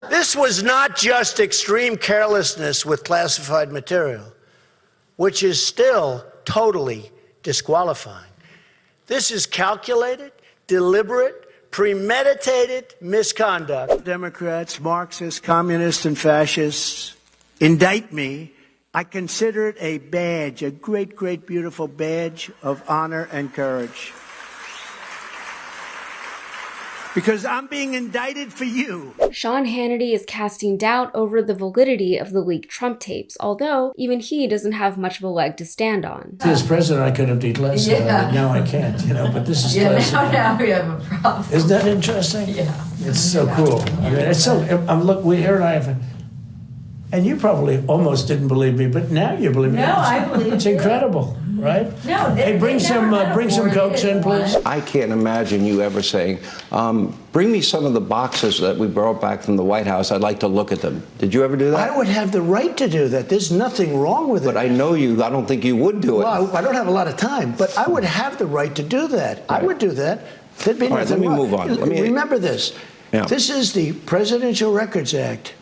This was not just extreme carelessness with classified material, which is still totally disqualifying. This is calculated, deliberate, premeditated misconduct. Democrats, Marxists, communists, and fascists indict me. I consider it a badge, a great, great, beautiful badge of honor and courage. Because I'm being indicted for you. Sean Hannity is casting doubt over the validity of the leaked Trump tapes, although even he doesn't have much of a leg to stand on. As president, I could have declassified it. Now I can't, but this is classified. Now we have a problem. Isn't that interesting? Yeah. It's so cool. I mean, it's so, look, here and I have, and you probably almost didn't believe me, but now you believe me. No, I believe it's incredible, right? No, hey, bring some Cokes in, please. I can't imagine you ever saying, bring me some of the boxes that we brought back from the White House. I'd like to look at them. Did you ever do that? I would have the right to do that. There's nothing wrong with it. But I know you. I don't think you would do it. Well, I don't have a lot of time, but I would have the right to do that. I would do that. There'd be All right, let me move on. Remember this. Yeah. This is the Presidential Records Act.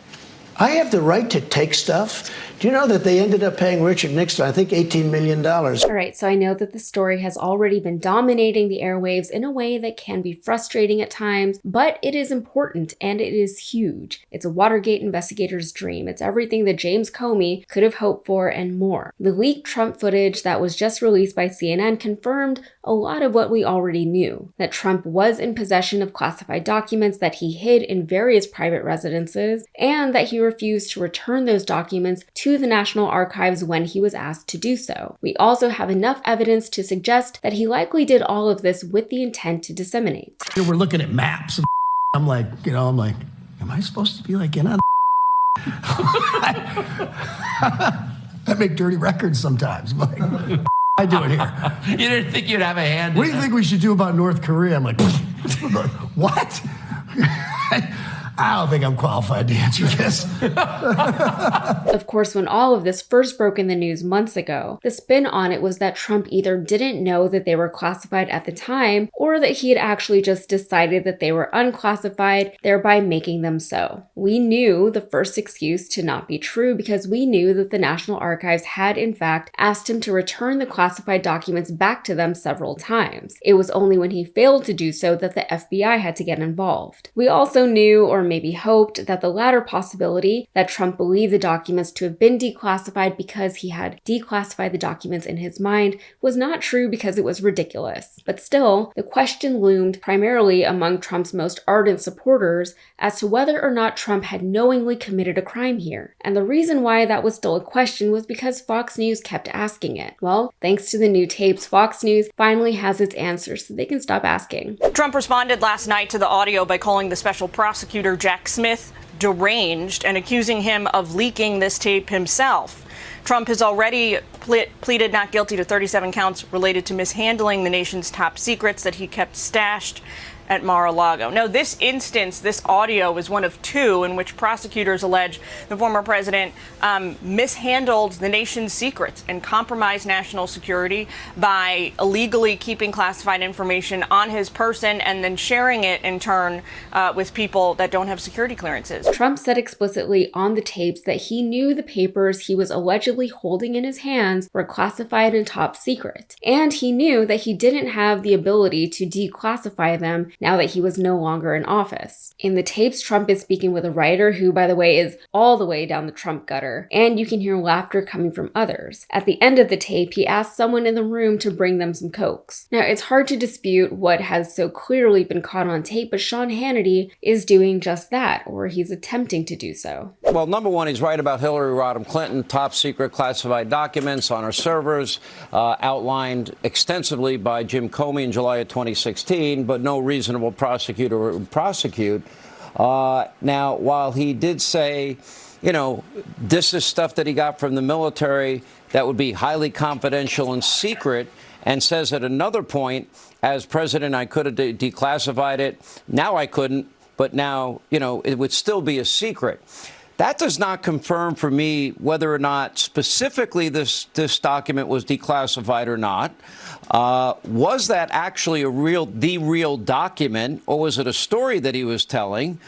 I have the right to take stuff. Do you know that they ended up paying Richard Nixon, I think, $18 million? All right, so I know that the story has already been dominating the airwaves in a way that can be frustrating at times, but it is important and it is huge. It's a Watergate investigator's dream. It's everything that James Comey could have hoped for and more. The leaked Trump footage that was just released by CNN confirmed a lot of what we already knew, that Trump was in possession of classified documents that he hid in various private residences, and that he refused to return those documents to the National Archives when he was asked to do so. We also have enough evidence to suggest that he likely did all of this with the intent to disseminate. We're looking at maps. I'm like, am I supposed to be like in on I make dirty records sometimes. Like, I do it here. You didn't think you'd have a hand? What do you think we should do about North Korea? I'm like, what? I don't think I'm qualified to answer this. Of course, when all of this first broke in the news months ago, the spin on it was that Trump either didn't know that they were classified at the time, or that he had actually just decided that they were unclassified, thereby making them so. We knew the first excuse to not be true because we knew that the National Archives had in fact asked him to return the classified documents back to them several times. It was only when he failed to do so that the FBI had to get involved. We also knew, or maybe hoped, that the latter possibility, that Trump believed the documents to have been declassified because he had declassified the documents in his mind, was not true because it was ridiculous. But still, the question loomed primarily among Trump's most ardent supporters as to whether or not Trump had knowingly committed a crime here. And the reason why that was still a question was because Fox News kept asking it. Well, thanks to the new tapes, Fox News finally has its answers so they can stop asking. Trump responded last night to the audio by calling the special prosecutor Jack Smith deranged and accusing him of leaking this tape himself. Trump has already pleaded not guilty to 37 counts related to mishandling the nation's top secrets that he kept stashed at Mar-a-Lago. Now, this instance, this audio is one of two in which prosecutors allege the former president mishandled the nation's secrets and compromised national security by illegally keeping classified information on his person and then sharing it in turn with people that don't have security clearances. Trump said explicitly on the tapes that he knew the papers he was allegedly holding in his hands were classified and top secret, and he knew that he didn't have the ability to declassify them now that he was no longer in office. In the tapes, Trump is speaking with a writer who, by the way, is all the way down the Trump gutter, and you can hear laughter coming from others. At the end of the tape, he asks someone in the room to bring them some Cokes. Now, it's hard to dispute what has so clearly been caught on tape, but Sean Hannity is doing just that, or he's attempting to do so. Well, number one, he's right about Hillary Rodham Clinton, top secret classified documents on our servers, outlined extensively by Jim Comey in July of 2016, but no reasonable prosecutor would prosecute. Now, while he did say, this is stuff that he got from the military that would be highly confidential and secret, and says at another point, as president, I could have declassified it. Now I couldn't, but now, it would still be a secret. That does not confirm for me whether or not specifically this document was declassified or not. Was that actually the real document, or was it a story that he was telling?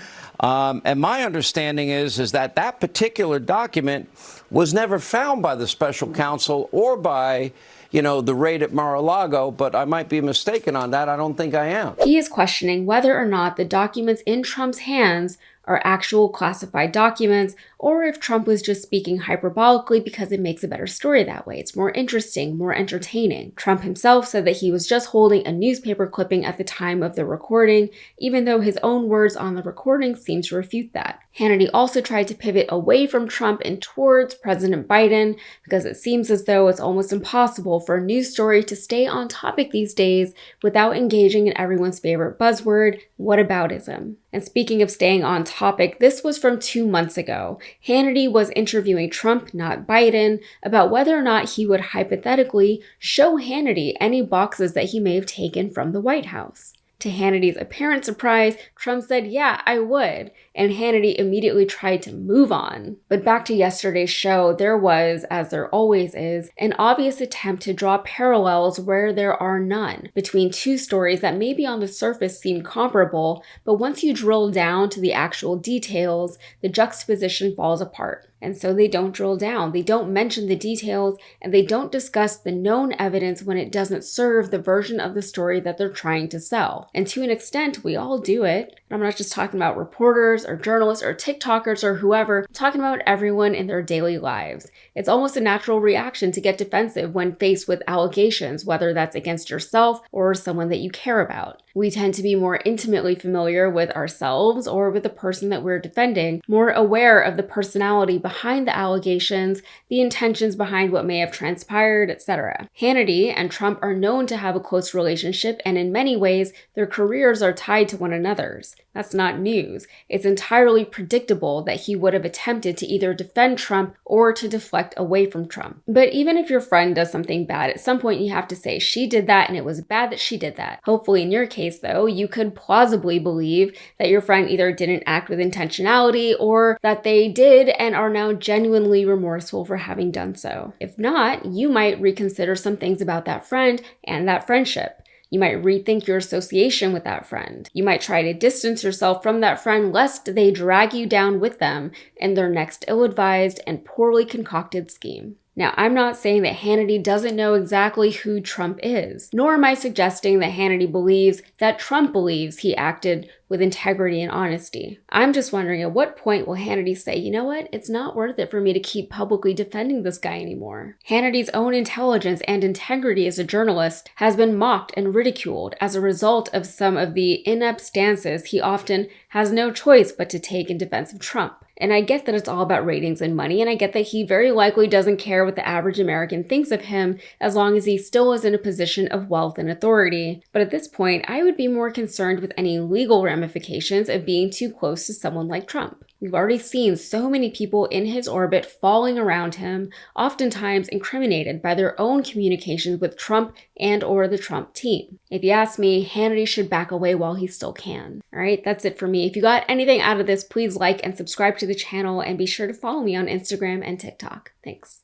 And my understanding is that that particular document was never found by the special counsel or by, you know, the raid at Mar-a-Lago, but I might be mistaken on that. I don't think I am. He is questioning whether or not the documents in Trump's hands are actual classified documents, or if Trump was just speaking hyperbolically because it makes a better story that way. It's more interesting, more entertaining. Trump himself said that he was just holding a newspaper clipping at the time of the recording, even though his own words on the recording seem to refute that. Hannity also tried to pivot away from Trump and towards President Biden, because it seems as though it's almost impossible for a news story to stay on topic these days without engaging in everyone's favorite buzzword, whataboutism. And speaking of staying on topic, this was from 2 months ago. Hannity was interviewing Trump, not Biden, about whether or not he would hypothetically show Hannity any boxes that he may have taken from the White House. To Hannity's apparent surprise, Trump said, "Yeah, I would," and Hannity immediately tried to move on. But back to yesterday's show, there was, as there always is, an obvious attempt to draw parallels where there are none, between two stories that maybe on the surface seem comparable, but once you drill down to the actual details, the juxtaposition falls apart. And so they don't drill down, they don't mention the details, and they don't discuss the known evidence when it doesn't serve the version of the story that they're trying to sell. And to an extent, we all do it. And I'm not just talking about reporters or journalists or TikTokers or whoever, I'm talking about everyone in their daily lives. It's almost a natural reaction to get defensive when faced with allegations, whether that's against yourself or someone that you care about. We tend to be more intimately familiar with ourselves or with the person that we're defending, more aware of the personality behind the allegations, the intentions behind what may have transpired, etc. Hannity and Trump are known to have a close relationship, and in many ways, their careers are tied to one another's. That's not news. It's entirely predictable that he would have attempted to either defend Trump or to deflect away from Trump. But even if your friend does something bad, at some point you have to say, she did that and it was bad that she did that. Hopefully in your case though, you could plausibly believe that your friend either didn't act with intentionality or that they did and are now genuinely remorseful for having done so. If not, you might reconsider some things about that friend and that friendship. You might rethink your association with that friend. You might try to distance yourself from that friend lest they drag you down with them in their next ill-advised and poorly concocted scheme. Now, I'm not saying that Hannity doesn't know exactly who Trump is, nor am I suggesting that Hannity believes that Trump believes he acted with integrity and honesty. I'm just wondering, at what point will Hannity say, you know what, it's not worth it for me to keep publicly defending this guy anymore? Hannity's own intelligence and integrity as a journalist has been mocked and ridiculed as a result of some of the inept stances he often has no choice but to take in defense of Trump. And I get that it's all about ratings and money, and I get that he very likely doesn't care what the average American thinks of him as long as he still is in a position of wealth and authority. But at this point, I would be more concerned with any legal ramifications of being too close to someone like Trump. We've already seen so many people in his orbit falling around him, oftentimes incriminated by their own communications with Trump and or the Trump team. If you ask me, Hannity should back away while he still can. All right, that's it for me. If you got anything out of this, please like and subscribe to the channel and be sure to follow me on Instagram and TikTok. Thanks.